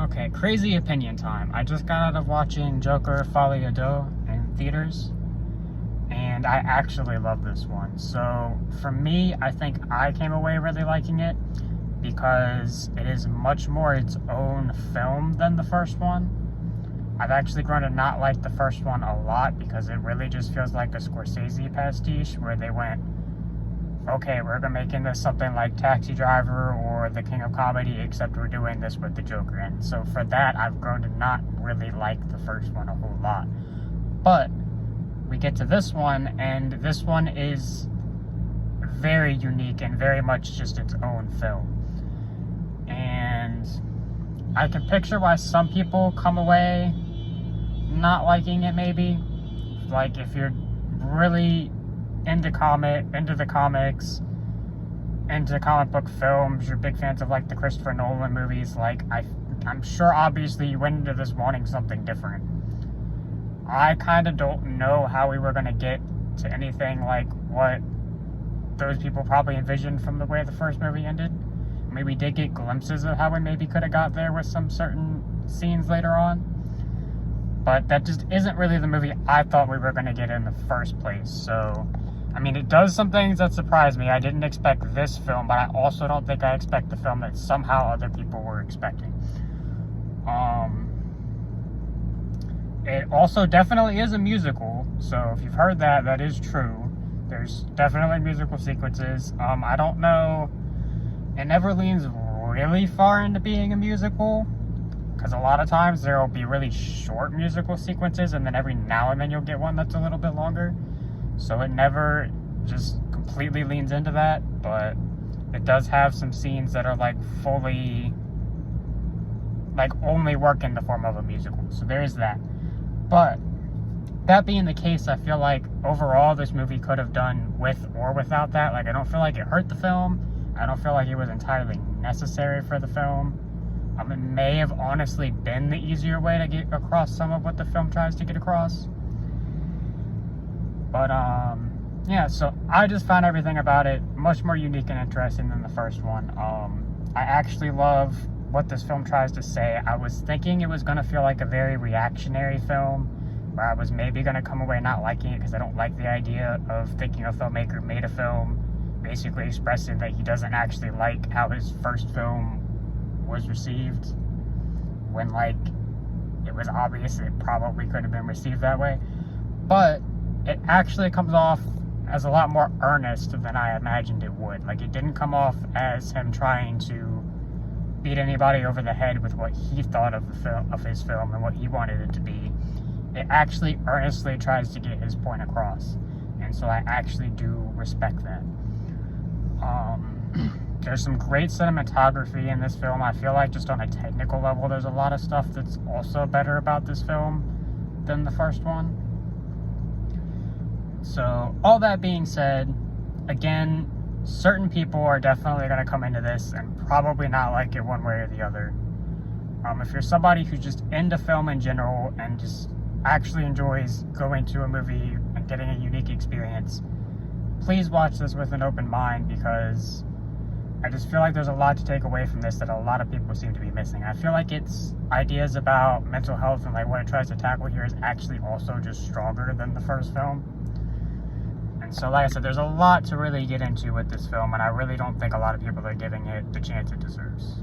Okay, crazy opinion time. I just got out of watching Joker Folie deux in theaters, and I actually love this one. So, for me, I think I came away really liking it because it is much more its own film than the first one. I've actually grown to not like the first one a lot because it really just feels like a Scorsese pastiche where they went, okay, we're making this something like Taxi Driver or The King of Comedy, except we're doing this with the Joker in. So for that, I've grown to not really like the first one a whole lot. But we get to this one, and this one is very unique and very much just its own film. And I can picture why some people come away not liking it, maybe. Like, if you're really into the comics, into comic book films, you're big fans of like the Christopher Nolan movies, like I'm sure obviously you went into this wanting something different. I kind of don't know how we were going to get to anything like what those people probably envisioned from the way the first movie ended. I mean, we did get glimpses of how we maybe could have got there with some certain scenes later on, but that just isn't really the movie I thought we were going to get in the first place. So I mean, it does some things that surprise me. I didn't expect this film, but I also don't think I expect the film that somehow other people were expecting. It also definitely is a musical, so if you've heard that, that is true. There's definitely musical sequences. I don't know, it never leans really far into being a musical, because a lot of times there will be really short musical sequences, and then every now and then you'll get one that's a little bit longer. So it never just completely leans into that, but it does have some scenes that are like fully, like only work in the form of a musical. So there is that. But that being the case, I feel like overall this movie could have done with or without that. Like, I don't feel like it hurt the film. I don't feel like it was entirely necessary for the film. It may have honestly been the easier way to get across some of what the film tries to get across. But, yeah, so I just found everything about it much more unique and interesting than the first one. I actually love what this film tries to say. I was thinking it was going to feel like a very reactionary film, where I was maybe going to come away not liking it because I don't like the idea of thinking a filmmaker made a film basically expressing that he doesn't actually like how his first film was received, when, like, it was obvious it probably could have been received that way. But it actually comes off as a lot more earnest than I imagined it would. Like, it didn't come off as him trying to beat anybody over the head with what he thought of the film, of his film, and what he wanted it to be. It actually earnestly tries to get his point across, and so I actually do respect that. There's some great cinematography in this film. I feel like just on a technical level, there's a lot of stuff that's also better about this film than the first one. So, all that being said, again, certain people are definitely going to come into this and probably not like it one way or the other. If you're somebody who's just into film in general and just actually enjoys going to a movie and getting a unique experience, please watch this with an open mind, because I just feel like there's a lot to take away from this that a lot of people seem to be missing. I feel like its ideas about mental health and like what it tries to tackle here is actually also just stronger than the first film. And so, like I said, there's a lot to really get into with this film, and I really don't think a lot of people are giving it the chance it deserves.